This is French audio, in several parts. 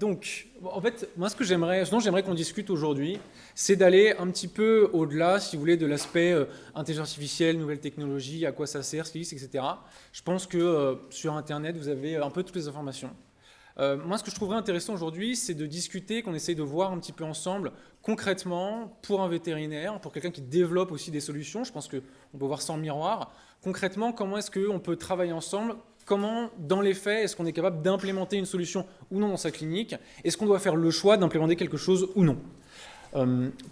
Donc, en fait, moi, ce dont j'aimerais qu'on discute aujourd'hui, c'est d'aller un petit peu au-delà, si vous voulez, de l'aspect intelligence artificielle, nouvelles technologies, à quoi ça sert, ce qu'ils disent, etc. Je pense que sur Internet, vous avez un peu toutes les informations. Moi, ce que je trouverais intéressant aujourd'hui, c'est de discuter, qu'on essaye de voir un petit peu ensemble, concrètement, pour un vétérinaire, pour quelqu'un qui développe aussi des solutions, je pense qu'on peut voir ça en miroir, concrètement, comment est-ce qu'on peut travailler ensemble, comment, dans les faits, est-ce qu'on est capable d'implémenter une solution ou non dans sa clinique, est-ce qu'on doit faire le choix d'implémenter quelque chose ou non.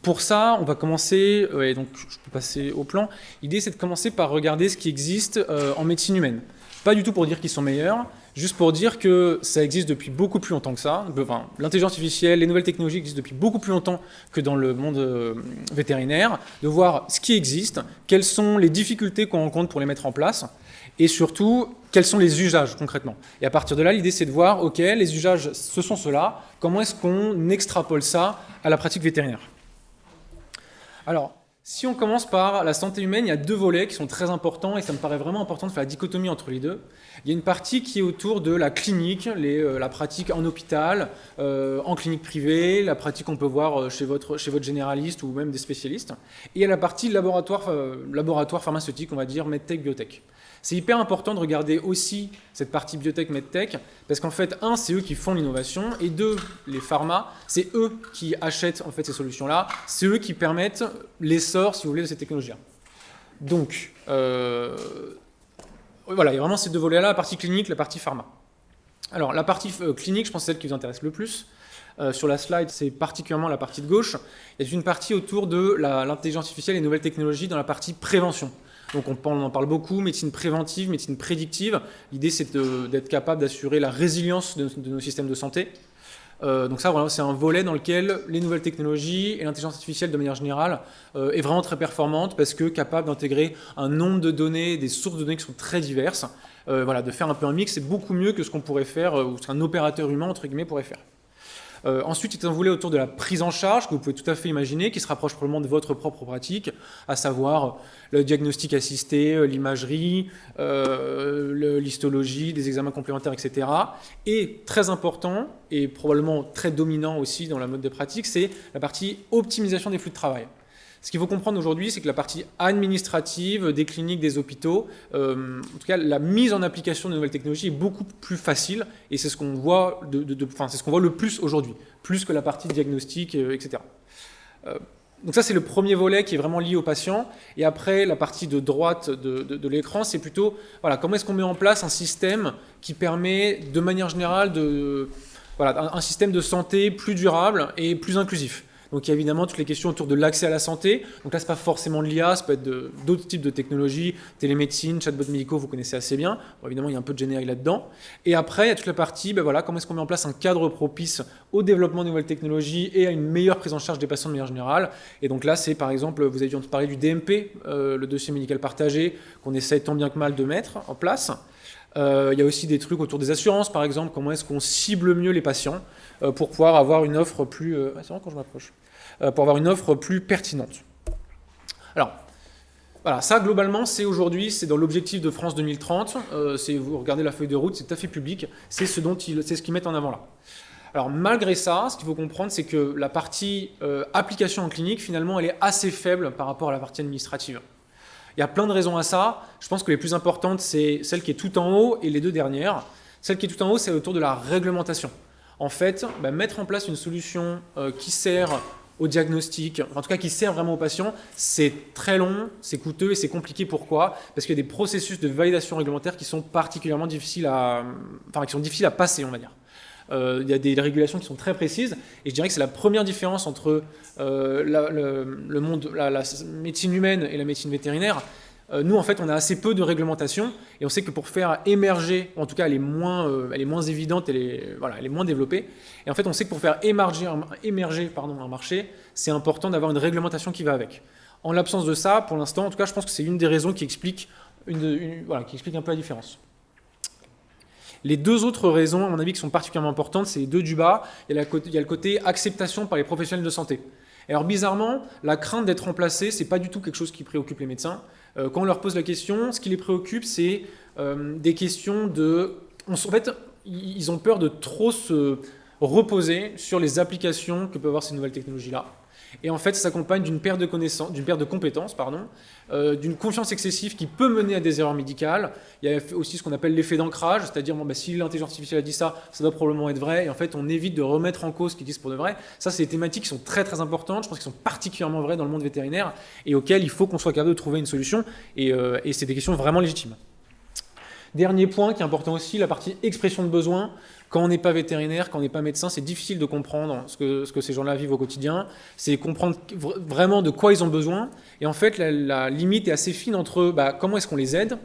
Pour ça, on va commencer, et donc je peux passer au plan, l'idée c'est de commencer par regarder ce qui existe en médecine humaine. Pas du tout pour dire qu'ils sont meilleurs, juste pour dire que ça existe depuis beaucoup plus longtemps que ça. Enfin, l'intelligence artificielle, les nouvelles technologies existent depuis beaucoup plus longtemps que dans le monde vétérinaire, de voir ce qui existe, quelles sont les difficultés qu'on rencontre pour les mettre en place, et surtout, quels sont les usages concrètement. Et à partir de là, l'idée c'est de voir, ok, les usages, ce sont ceux-là, comment est-ce qu'on extrapole ça à la pratique vétérinaire. Alors, si on commence par la santé humaine, il y a deux volets qui sont très importants et ça me paraît vraiment important de faire la dichotomie entre les deux. Il y a une partie qui est autour de la clinique, la pratique en hôpital, en clinique privée, la pratique qu'on peut voir chez votre généraliste ou même des spécialistes. Et il y a la partie laboratoire pharmaceutique, on va dire medtech, biotech. C'est hyper important de regarder aussi cette partie biotech, medtech, parce qu'en fait, un, c'est eux qui font l'innovation, et deux, les pharma, c'est eux qui achètent en fait ces solutions-là, c'est eux qui permettent l'essor, si vous voulez, de ces technologies-là. Donc, voilà, il y a vraiment ces deux volets-là, la partie clinique, la partie pharma. Alors, la partie clinique, je pense que c'est celle qui vous intéresse le plus. Sur la slide, c'est particulièrement la partie de gauche. Il y a une partie autour de l'intelligence artificielle et les nouvelles technologies dans la partie prévention. Donc on en parle beaucoup, médecine préventive, médecine prédictive. L'idée c'est d'être capable d'assurer la résilience de nos systèmes de santé. Donc ça, voilà, c'est un volet dans lequel les nouvelles technologies et l'intelligence artificielle de manière générale est vraiment très performante parce que capable d'intégrer un nombre de données, des sources de données qui sont très diverses. Voilà, de faire un peu un mix, c'est beaucoup mieux que ce qu'on pourrait faire, ou ce qu'un opérateur humain, entre guillemets, pourrait faire. Ensuite, il y a un volet autour de la prise en charge que vous pouvez tout à fait imaginer, qui se rapproche probablement de votre propre pratique, à savoir le diagnostic assisté, l'imagerie, l'histologie, des examens complémentaires, etc. Et très important, et probablement très dominant aussi dans la mode des pratiques, c'est la partie optimisation des flux de travail. Ce qu'il faut comprendre aujourd'hui, c'est que la partie administrative des cliniques, des hôpitaux, en tout cas la mise en application de nouvelles technologies est beaucoup plus facile et c'est ce qu'on voit, c'est ce qu'on voit le plus aujourd'hui, plus que la partie diagnostic, etc. Donc ça, c'est le premier volet qui est vraiment lié au patient. Et après, la partie de droite de l'écran, c'est plutôt voilà, comment est-ce qu'on met en place un système qui permet, de manière générale, un système de santé plus durable et plus inclusif. Donc il y a évidemment toutes les questions autour de l'accès à la santé. Donc là, ce n'est pas forcément de l'IA, ça peut être d'autres types de technologies, télémédecine, chatbots médicaux, vous connaissez assez bien. Bon, évidemment, il y a un peu de générique là-dedans. Et après, il y a toute la partie, comment est-ce qu'on met en place un cadre propice au développement de nouvelles technologies et à une meilleure prise en charge des patients de manière générale. Et donc là, c'est par exemple, vous avez dû entendre parler du DMP, le dossier médical partagé, qu'on essaie tant bien que mal de mettre en place. Il y a aussi des trucs autour des assurances, par exemple, comment est-ce qu'on cible mieux les patients pour pouvoir avoir une offre plus... c'est vrai quand je m'approche. Pour avoir une offre plus pertinente. Alors, voilà, ça globalement, c'est aujourd'hui, c'est dans l'objectif de France 2030. Vous regardez la feuille de route, c'est tout à fait public. C'est ce qu'ils mettent en avant là. Alors, malgré ça, ce qu'il faut comprendre, c'est que la partie application en clinique, finalement, elle est assez faible par rapport à la partie administrative. Il y a plein de raisons à ça. Je pense que les plus importantes, c'est celle qui est tout en haut et les deux dernières. Celle qui est tout en haut, c'est autour de la réglementation. En fait, mettre en place une solution qui sert au diagnostic, en tout cas qui sert vraiment aux patients, c'est très long, c'est coûteux et c'est compliqué. Pourquoi ? Parce qu'il y a des processus de validation réglementaire qui sont particulièrement difficiles à passer, on va dire. Il y a des régulations qui sont très précises et je dirais que c'est la première différence entre la médecine humaine et la médecine vétérinaire. Nous, en fait, on a assez peu de réglementation et on sait que pour faire émerger, en tout cas, elle est moins évidente, elle est moins développée. Et en fait, on sait que pour faire émerger un marché, c'est important d'avoir une réglementation qui va avec. En l'absence de ça, pour l'instant, en tout cas, je pense que c'est une des raisons qui explique un peu la différence. Les deux autres raisons, à mon avis, qui sont particulièrement importantes, c'est les deux du bas. Il y a le côté acceptation par les professionnels de santé. Alors bizarrement, la crainte d'être remplacé, c'est pas du tout quelque chose qui préoccupe les médecins. Quand on leur pose la question, ce qui les préoccupe, c'est des questions de... En fait, ils ont peur de trop reposer sur les applications que peuvent avoir ces nouvelles technologies-là. Et en fait, ça s'accompagne d'une perte de connaissances, d'une perte de compétences, d'une confiance excessive qui peut mener à des erreurs médicales. Il y a aussi ce qu'on appelle l'effet d'ancrage, c'est-à-dire si l'intelligence artificielle a dit ça, ça doit probablement être vrai. Et en fait, on évite de remettre en cause ce qu'ils disent pour de vrai. Ça, c'est des thématiques qui sont très très importantes. Je pense qu'elles sont particulièrement vraies dans le monde vétérinaire et auxquelles il faut qu'on soit capable de trouver une solution. Et c'est des questions vraiment légitimes. Dernier point qui est important aussi, la partie expression de besoin. Quand on n'est pas vétérinaire, quand on n'est pas médecin, c'est difficile de comprendre ce que ces gens-là vivent au quotidien. C'est comprendre vraiment de quoi ils ont besoin. Et en fait, la limite est assez fine entre comment est-ce qu'on les aide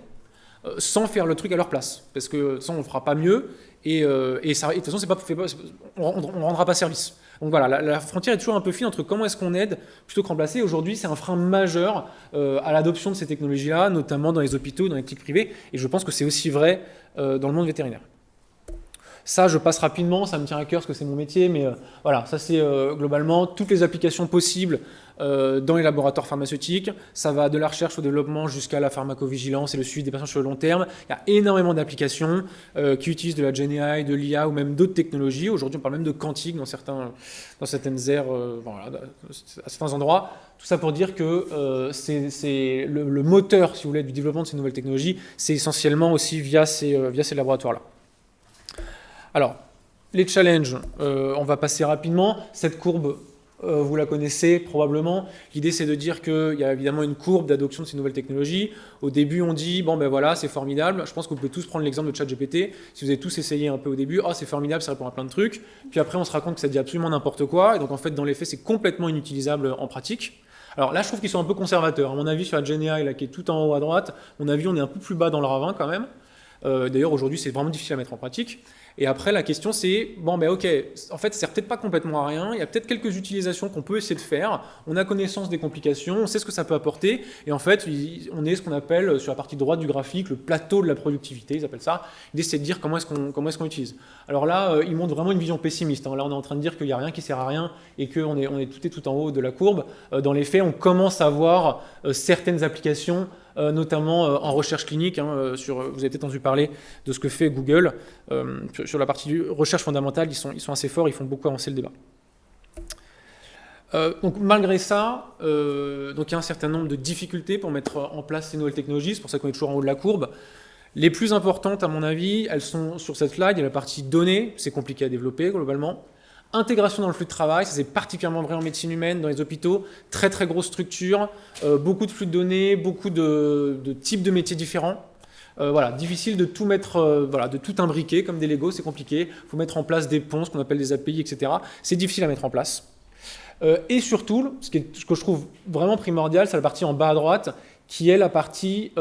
sans faire le truc à leur place. Parce que ça, on ne fera pas mieux. Et de toute façon, on ne rendra pas service. Donc voilà, la frontière est toujours un peu fine entre comment est-ce qu'on aide plutôt que remplacer. Aujourd'hui, c'est un frein majeur à l'adoption de ces technologies-là, notamment dans les hôpitaux, dans les cliniques privées. Et je pense que c'est aussi vrai dans le monde vétérinaire. Ça, je passe rapidement, ça me tient à cœur parce que c'est mon métier, mais voilà, ça c'est globalement toutes les applications possibles dans les laboratoires pharmaceutiques. Ça va de la recherche au développement jusqu'à la pharmacovigilance et le suivi des patients sur le long terme. Il y a énormément d'applications qui utilisent de la GenAI, de l'IA ou même d'autres technologies. Aujourd'hui, on parle même de quantique dans certaines aires, à certains endroits. Tout ça pour dire que c'est le moteur, si vous voulez, du développement de ces nouvelles technologies, c'est essentiellement aussi via ces laboratoires-là. Alors, les challenges, on va passer rapidement. Cette courbe, vous la connaissez probablement. L'idée, c'est de dire qu'il y a évidemment une courbe d'adoption de ces nouvelles technologies. Au début, on dit, voilà, c'est formidable. Je pense que vous pouvez tous prendre l'exemple de ChatGPT. Si vous avez tous essayé un peu au début, c'est formidable, ça répond à plein de trucs. Puis après, on se rend compte que ça dit absolument n'importe quoi. Et donc, en fait, dans les faits, c'est complètement inutilisable en pratique. Alors là, je trouve qu'ils sont un peu conservateurs. À mon avis, sur la GenAI, là, qui est tout en haut à droite, à mon avis, on est un peu plus bas dans le ravin quand même. D'ailleurs, aujourd'hui, c'est vraiment difficile à mettre en pratique. Et après, la question, c'est, ok, en fait, ça sert peut-être pas complètement à rien. Il y a peut-être quelques utilisations qu'on peut essayer de faire. On a connaissance des complications, on sait ce que ça peut apporter. Et en fait, on est ce qu'on appelle, sur la partie droite du graphique, le plateau de la productivité, ils appellent ça. L'idée, c'est de dire comment est-ce qu'on utilise. Alors là, ils montrent vraiment une vision pessimiste. Là, on est en train de dire qu'il n'y a rien qui sert à rien et qu'on est tout en haut de la courbe. Dans les faits, on commence à voir certaines applications, notamment en recherche clinique. Vous avez peut-être entendu parler de ce que fait Google. Sur la partie recherche fondamentale, ils sont assez forts, ils font beaucoup avancer le débat. Donc malgré ça, donc il y a un certain nombre de difficultés pour mettre en place ces nouvelles technologies, c'est pour ça qu'on est toujours en haut de la courbe. Les plus importantes, à mon avis, elles sont sur cette slide. Il y a la partie données, c'est compliqué à développer globalement. Intégration dans le flux de travail, ça c'est particulièrement vrai en médecine humaine, dans les hôpitaux, très très grosse structure, beaucoup de flux de données, beaucoup de types de métiers différents. Difficile de tout mettre, de tout imbriquer comme des Lego, c'est compliqué. Il faut mettre en place des ponts, ce qu'on appelle des API, etc. C'est difficile à mettre en place. Et surtout, ce que je trouve vraiment primordial, c'est la partie en bas à droite, qui est la partie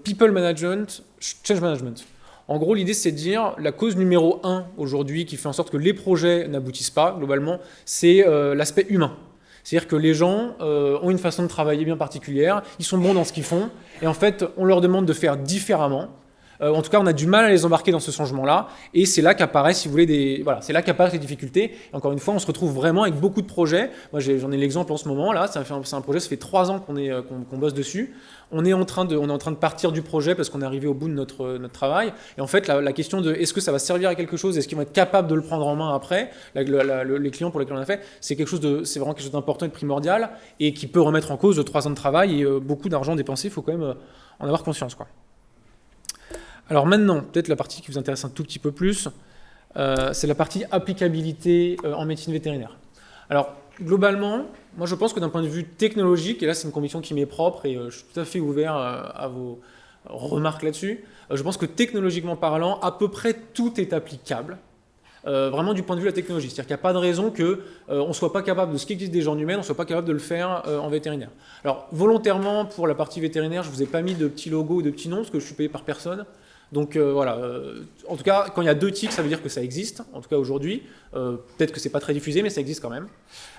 People Management, Change Management. En gros, l'idée, c'est de dire la cause numéro 1 aujourd'hui qui fait en sorte que les projets n'aboutissent pas, globalement, c'est l'aspect humain. C'est-à-dire que les gens ont une façon de travailler bien particulière, ils sont bons dans ce qu'ils font, et en fait, on leur demande de faire différemment. En tout cas, on a du mal à les embarquer dans ce changement-là, et c'est là qu'apparaissent, si vous voulez, c'est là qu'apparaissent les difficultés. Et encore une fois, on se retrouve vraiment avec beaucoup de projets. Moi, j'en ai l'exemple en ce moment, là, c'est un projet, ça fait 3 ans qu'on bosse dessus. On est en train de partir du projet parce qu'on est arrivé au bout de notre travail. Et en fait, la question de est-ce que ça va servir à quelque chose, est-ce qu'ils vont être capables de le prendre en main après, les clients pour lesquels on a fait, c'est vraiment quelque chose d'important et de primordial et qui peut remettre en cause 3 ans de travail et beaucoup d'argent dépensé. Il faut quand même en avoir conscience, quoi. Alors maintenant, peut-être la partie qui vous intéresse un tout petit peu plus, c'est la partie applicabilité en médecine vétérinaire. Alors, globalement, moi je pense que d'un point de vue technologique, et là c'est une conviction qui m'est propre et je suis tout à fait ouvert à vos remarques là-dessus, je pense que technologiquement parlant, à peu près tout est applicable, vraiment du point de vue de la technologie. C'est-à-dire qu'il n'y a pas de raison qu'on ne soit pas capable de ce qui existe déjà en humaine, on ne soit pas capable de le faire en vétérinaire. Alors, volontairement, pour la partie vétérinaire, je ne vous ai pas mis de petits logos ou de petits noms, parce que je suis payé par personne. Donc en tout cas, quand il y a 2 tics, ça veut dire que ça existe, en tout cas aujourd'hui. Peut-être que c'est pas très diffusé, mais ça existe quand même.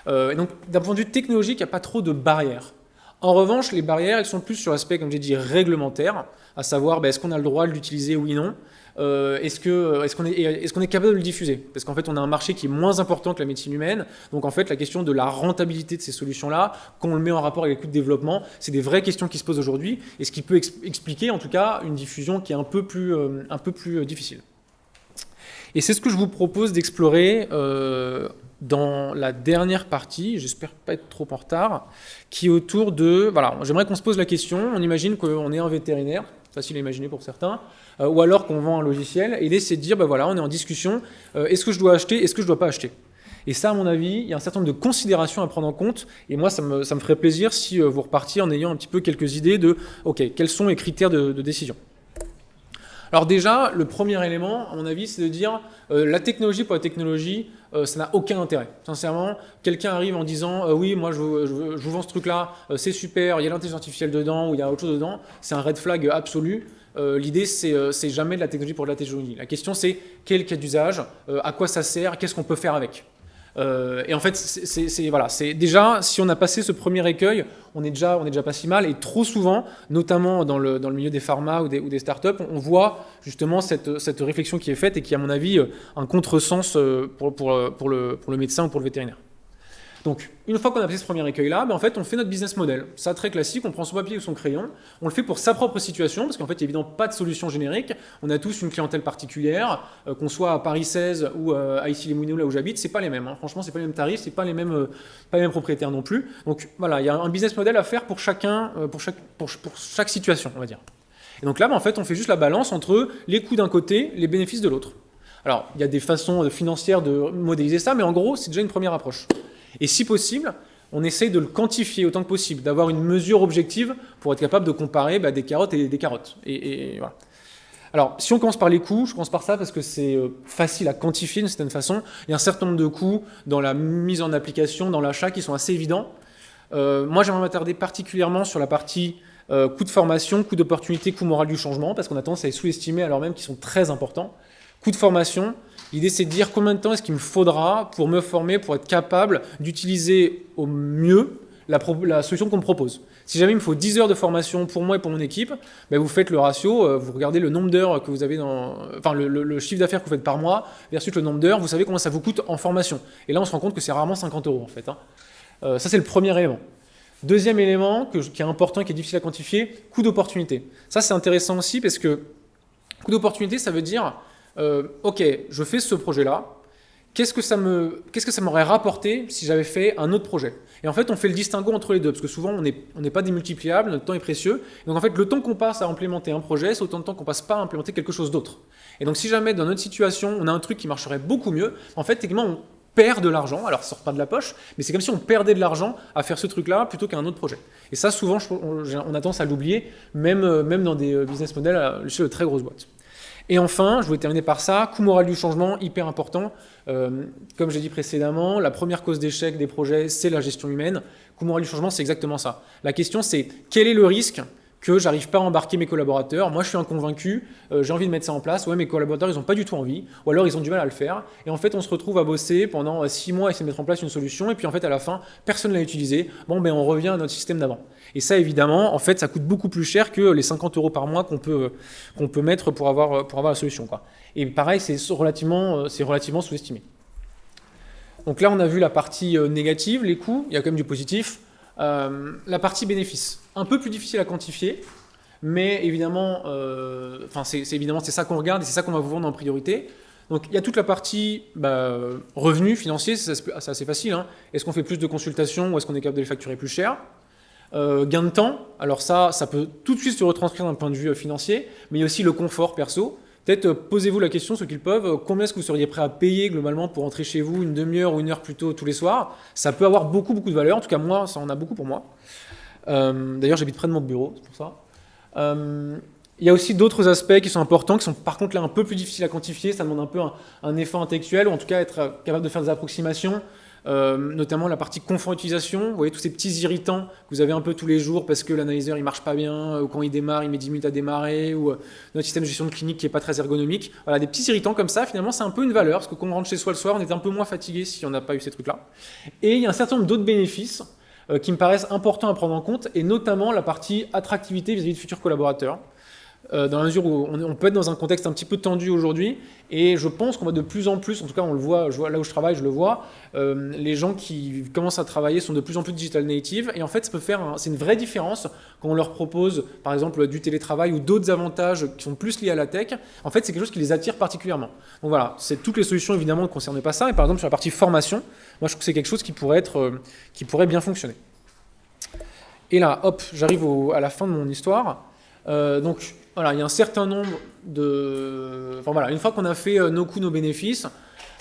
Et donc, d'un point de vue technologique, il n'y a pas trop de barrières. En revanche, les barrières, elles sont plus sur l'aspect, comme j'ai dit, réglementaire, à savoir est-ce qu'on a le droit de l'utiliser, oui, non. Est-ce qu'on est capable de le diffuser? Parce qu'en fait, on a un marché qui est moins important que la médecine humaine. Donc en fait, la question de la rentabilité de ces solutions-là, quand on le met en rapport avec les coûts de développement, c'est des vraies questions qui se posent aujourd'hui et ce qui peut expliquer en tout cas une diffusion qui est un peu plus difficile. Et c'est ce que je vous propose d'explorer dans la dernière partie, j'espère pas être trop en retard, qui est autour de... Voilà, j'aimerais qu'on se pose la question, on imagine qu'on est un vétérinaire, facile à imaginer pour certains, ou alors qu'on vend un logiciel, et l'idée c'est de dire, voilà, on est en discussion, est-ce que je dois acheter, est-ce que je dois pas acheter? Et ça, à mon avis, il y a un certain nombre de considérations à prendre en compte, et moi, ça me ferait plaisir si vous repartiez en ayant un petit peu quelques idées de, ok, quels sont les critères de décision. Alors déjà, le premier élément, à mon avis, c'est de dire la technologie pour la technologie, ça n'a aucun intérêt. Sincèrement, quelqu'un arrive en disant oui, moi je vous vends ce truc-là, c'est super, il y a l'intelligence artificielle dedans ou il y a autre chose dedans, c'est un red flag absolu. L'idée, c'est jamais de la technologie pour de la technologie. La question, c'est quel cas d'usage, à quoi ça sert, qu'est-ce qu'on peut faire avec. Et en fait, voilà, c'est déjà, si on a passé ce premier écueil, on est déjà pas si mal. Et trop souvent, notamment dans le milieu des pharma ou des startups, on voit justement cette réflexion qui est faite et qui, à mon avis, un contresens pour le médecin ou pour le vétérinaire. Donc, une fois qu'on a passé ce premier écueil-là, en fait, on fait notre business model. Ça, très classique, on prend son papier ou son crayon, on le fait pour sa propre situation, parce qu'en fait, il n'y a évidemment pas de solution générique. On a tous une clientèle particulière, qu'on soit à Paris 16 ou à Issy-les-Moulineaux, là où j'habite, c'est pas les mêmes. Hein. Franchement, c'est pas les mêmes tarifs, c'est pas les mêmes propriétaires non plus. Donc, voilà, il y a un business model à faire pour chacun, pour chaque situation, on va dire. Et donc là, en fait, on fait juste la balance entre les coûts d'un côté, les bénéfices de l'autre. Alors, il y a des façons financières de modéliser ça, mais en gros, c'est déjà une première approche. Et si possible, on essaye de le quantifier autant que possible, d'avoir une mesure objective pour être capable de comparer des carottes et des carottes. Et voilà. Alors, si on commence par les coûts, je commence par ça parce que c'est facile à quantifier d'une certaine façon. Il y a un certain nombre de coûts dans la mise en application, dans l'achat, qui sont assez évidents. Moi, j'aimerais m'attarder particulièrement sur la partie coût de formation, coût d'opportunité, coût moral du changement, parce qu'on a tendance à les sous-estimer alors même qu'ils sont très importants. Coût de formation, l'idée c'est de dire combien de temps est-ce qu'il me faudra pour me former, pour être capable d'utiliser au mieux la solution qu'on me propose. Si jamais il me faut 10 heures de formation pour moi et pour mon équipe, vous faites le ratio, vous regardez le nombre d'heures que vous avez le chiffre d'affaires que vous faites par mois versus le nombre d'heures, vous savez combien ça vous coûte en formation. Et là on se rend compte que c'est rarement 50 € en fait. Ça c'est le premier élément. Deuxième élément qui est important, qui est difficile à quantifier, coût d'opportunité. Ça c'est intéressant aussi parce que coût d'opportunité ça veut dire ok, je fais ce projet-là, qu'est-ce que ça m'aurait rapporté si j'avais fait un autre projet? Et en fait, on fait le distinguo entre les deux, parce que souvent, on n'est pas démultipliable, notre temps est précieux. Donc en fait, le temps qu'on passe à implémenter un projet, c'est autant de temps qu'on passe pas à implémenter quelque chose d'autre. Et donc si jamais, dans notre situation, on a un truc qui marcherait beaucoup mieux, en fait, techniquement, on perd de l'argent, alors ça sort pas de la poche, mais c'est comme si on perdait de l'argent à faire ce truc-là plutôt qu'un autre projet. Et ça, souvent, on a tendance à l'oublier, même dans des business models chez de très grosses boîtes. Et enfin, je voulais terminer par ça, coût moral du changement, hyper important. Comme j'ai dit précédemment, la première cause d'échec des projets, c'est la gestion humaine. Coût moral du changement, c'est exactement ça. La question, c'est quel est le risque que j'arrive pas à embarquer mes collaborateurs? Moi, je suis un convaincu, j'ai envie de mettre ça en place. Ouais, mes collaborateurs, ils n'ont pas du tout envie, ou alors ils ont du mal à le faire. Et en fait, on se retrouve à bosser pendant 6 mois à essayer de mettre en place une solution, et puis en fait, à la fin, personne ne l'a utilisé. Bon, on revient à notre système d'avant. Et ça, évidemment, en fait, ça coûte beaucoup plus cher que les 50 € par mois qu'on peut mettre pour avoir la solution, quoi. Et pareil, c'est relativement sous-estimé. Donc là, on a vu la partie négative, les coûts. Il y a quand même du positif. La partie bénéfice, un peu plus difficile à quantifier, mais évidemment, c'est ça qu'on regarde et c'est ça qu'on va vous vendre en priorité. Donc il y a toute la partie revenus financiers, c'est assez facile. Hein. Est-ce qu'on fait plus de consultations ou est-ce qu'on est capable de les facturer plus cher? Gain de temps, alors ça peut tout de suite se retranscrire d'un point de vue financier, mais il y a aussi le confort perso. Peut-être posez-vous la question, ceux qui le peuvent, combien est-ce que vous seriez prêt à payer globalement pour rentrer chez vous une demi-heure ou une heure plus tôt tous les soirs? Ça peut avoir beaucoup de valeur, en tout cas moi, ça en a beaucoup pour moi. D'ailleurs, j'habite près de mon bureau, c'est pour ça. Il y a aussi d'autres aspects qui sont importants, qui sont par contre là un peu plus difficiles à quantifier, ça demande un peu un effort intellectuel, ou en tout cas être capable de faire des approximations. Notamment la partie confort utilisation, vous voyez tous ces petits irritants que vous avez un peu tous les jours parce que l'analyseur il marche pas bien, ou quand il démarre il met 10 minutes à démarrer, ou notre système de gestion de clinique qui est pas très ergonomique. Voilà, des petits irritants comme ça, finalement c'est un peu une valeur, parce que quand on rentre chez soi le soir, on est un peu moins fatigué si on n'a pas eu ces trucs-là. Et il y a un certain nombre d'autres bénéfices qui me paraissent importants à prendre en compte, et notamment la partie attractivité vis-à-vis de futurs collaborateurs. dans la mesure où on peut être dans un contexte un petit peu tendu aujourd'hui, et je pense qu'on va de plus en plus, en tout cas on le voit, là où je travaille, je le vois, les gens qui commencent à travailler sont de plus en plus digital native, et en fait c'est une vraie différence quand on leur propose par exemple du télétravail ou d'autres avantages qui sont plus liés à la tech. En fait c'est quelque chose qui les attire particulièrement. Donc voilà, toutes les solutions évidemment ne concernent pas ça, et par exemple sur la partie formation, moi je trouve que c'est quelque chose qui pourrait bien fonctionner. Et là, hop, j'arrive à la fin de mon histoire. Donc voilà, il y a un certain nombre de... Enfin voilà, une fois qu'on a fait nos coûts, nos bénéfices,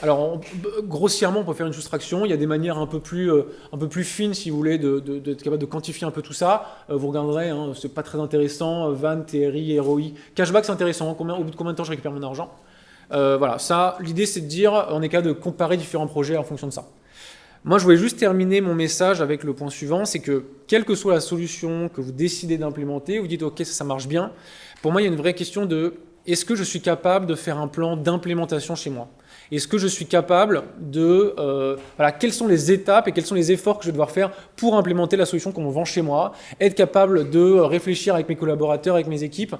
alors grossièrement on peut faire une soustraction, il y a des manières un peu plus fines si vous voulez d'être capable de quantifier un peu tout ça. Vous regarderez, hein, c'est pas très intéressant, VAN, TRI, ROI, cashback c'est intéressant, au bout de combien de temps je récupère mon argent. Voilà, ça, l'idée c'est de dire, on est capable de comparer différents projets en fonction de ça. Moi, je voulais juste terminer mon message avec le point suivant, c'est que quelle que soit la solution que vous décidez d'implémenter, vous dites « Ok, ça marche bien », pour moi, il y a une vraie question de « Est-ce que je suis capable de faire un plan d'implémentation chez moi ?» Est-ce que je suis capable de... voilà, quelles sont les étapes et quels sont les efforts que je vais devoir faire pour implémenter la solution qu'on me vend chez moi, être capable de réfléchir avec mes collaborateurs, avec mes équipes,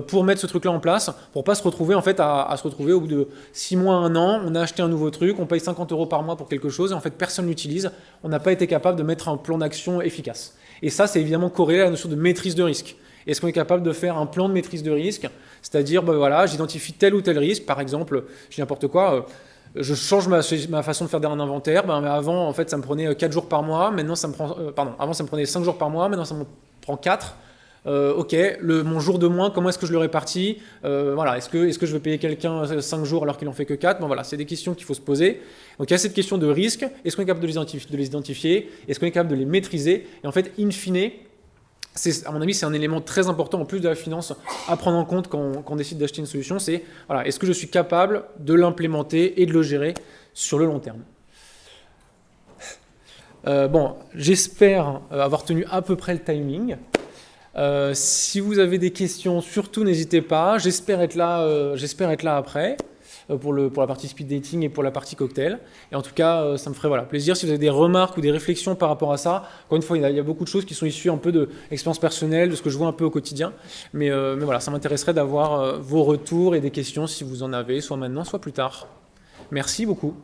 pour mettre ce truc-là en place, pour ne pas se retrouver en fait à se retrouver au bout de 6 mois, 1 an, on a acheté un nouveau truc, on paye 50 € par mois pour quelque chose, et en fait personne ne l'utilise, on n'a pas été capable de mettre un plan d'action efficace. Et ça, c'est évidemment corrélé à la notion de maîtrise de risque. Est-ce qu'on est capable de faire un plan de maîtrise de risque? C'est-à-dire, voilà, j'identifie tel ou tel risque, par exemple, je dis n'importe quoi, je change ma façon de faire un inventaire, avant, en fait, ça me prenait 4 jours par mois, maintenant ça me prend, avant ça me prenait 5 jours par mois, maintenant ça me prend 4. Ok, mon jour de moins, comment est-ce que je le répartis? Voilà, est-ce que je vais payer quelqu'un 5 jours alors qu'il en fait que 4? Bon, voilà, c'est des questions qu'il faut se poser. Donc il y a cette question de risque. Est-ce qu'on est capable de les identifier? Est-ce qu'on est capable de les maîtriser? Et en fait, in fine, à mon avis, c'est un élément très important en plus de la finance à prendre en compte quand on décide d'acheter une solution. C'est voilà, est-ce que je suis capable de l'implémenter et de le gérer sur le long terme? Bon, j'espère avoir tenu à peu près le timing. Si vous avez des questions, surtout n'hésitez pas. J'espère être là après pour la partie speed dating et pour la partie cocktail. Et en tout cas, ça me ferait plaisir si vous avez des remarques ou des réflexions par rapport à ça. Encore une fois, il y a beaucoup de choses qui sont issues un peu de l'expérience personnelle, de ce que je vois un peu au quotidien. Mais voilà, ça m'intéresserait d'avoir vos retours et des questions si vous en avez, soit maintenant, soit plus tard. Merci beaucoup.